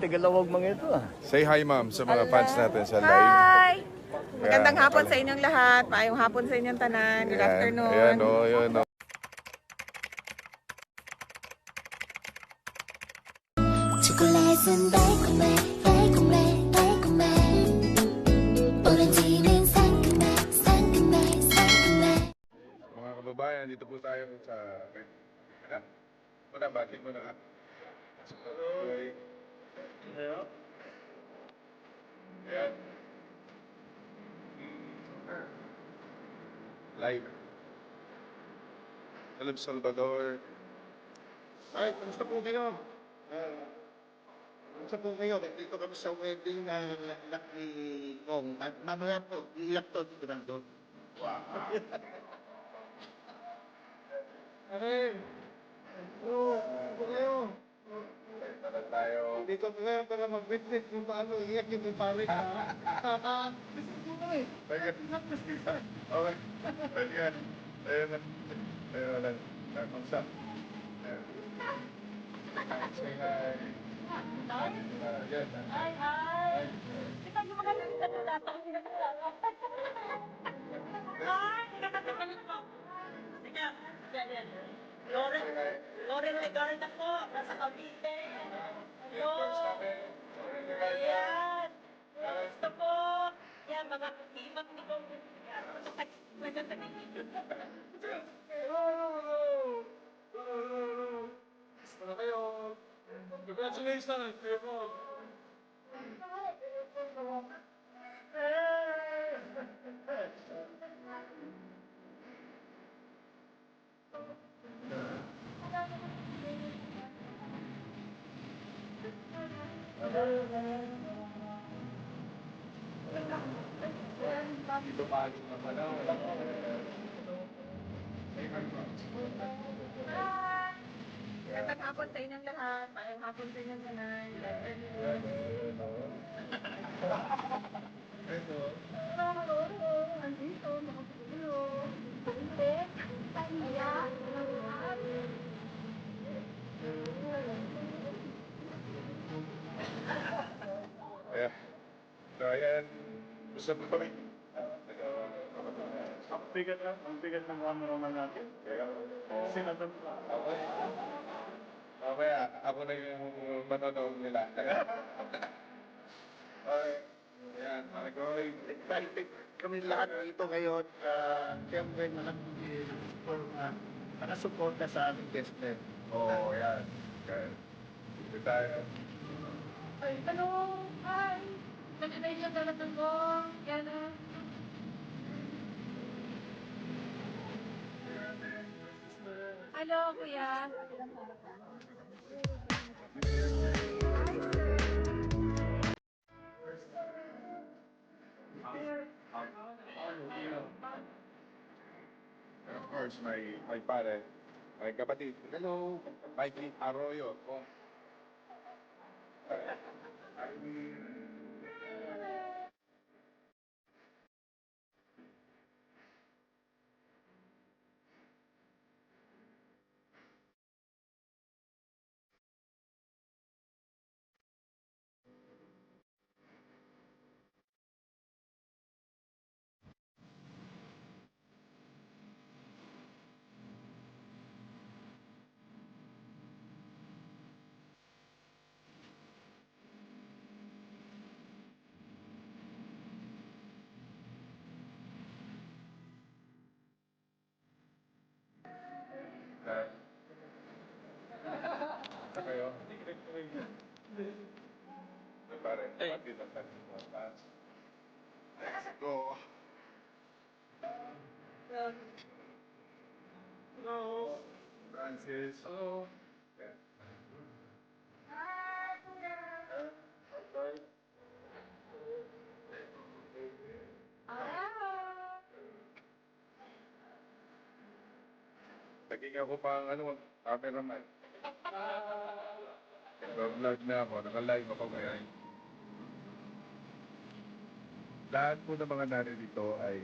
tigalawag mga ito ah. Say hi, ma'am, sa mga fans natin sa live. Hi! Magandang Ayan, hapon sa inyong lahat. Maayong hapon sa inyong tanan. Good afternoon. Ayan, o, yun, o. 초콜릿은 달콤해 달콤해 달콤해 오렌지는 상큼해 상큼해 상큼해 Mga kababayan, dito po tayo sa... Muna, batin mo na. Okay. Ayan. Live. El Salvador. Ay, kamusta po kayo? Kamusta po kayo? Dito kami sa wedding na anak ni Kong. At mamaya po, iiyak to dito nandun. Wow. Ay, ano kayo? Tara tayo. Dito po kayo para mag-witness kung paano iiyak yung pare ka. Listen po na eh. Bakit? Okay. Pwede yan. Ayun na. Ayun na. Kamusta? Ayan. Say hi. Yes. Hi! Kita nyo maganda sa datang Hi! Sige, ganyan. Loren Legarda po, nasa Cavite. Hello! Ayan! Gusto po! Yan, mga imang ni Kong. Para kayo. Congratulations, kayo po. Dito pa rin naman ako. Magandang hapon sa inyong lahat. Maayong hapon sa inyong tanan. Good afternoon. Andito, nakatulog. Hindi. Kaya. Ayan. So, ayan. Gusto mo kami? Ang bigat ng cameraman natin. Sinatag pa. Mamaya, ako na yung manonood nila. Okay. Ayan, Marigoy. Excited kami lahat dito ngayon. Siyempre, for nakasuporta sa aming business. Oo, ayan. Okay. Dito tayo. Ay, ano? Hi! Congratulations sa lahat ko. Yan ah. Hello, kuya. And of course, my pare, my kapatid. Hello, Mikey Arroyo. Oh. Sa kayo? My pare, kapatid ang tayo mga fans. Let's go. Hello. Francis. Hello. Yeah. Naging ako pang cameraman. Nag-vlog na ako, naka-live ako ngayon. Lahat po ng mga nanin dito ay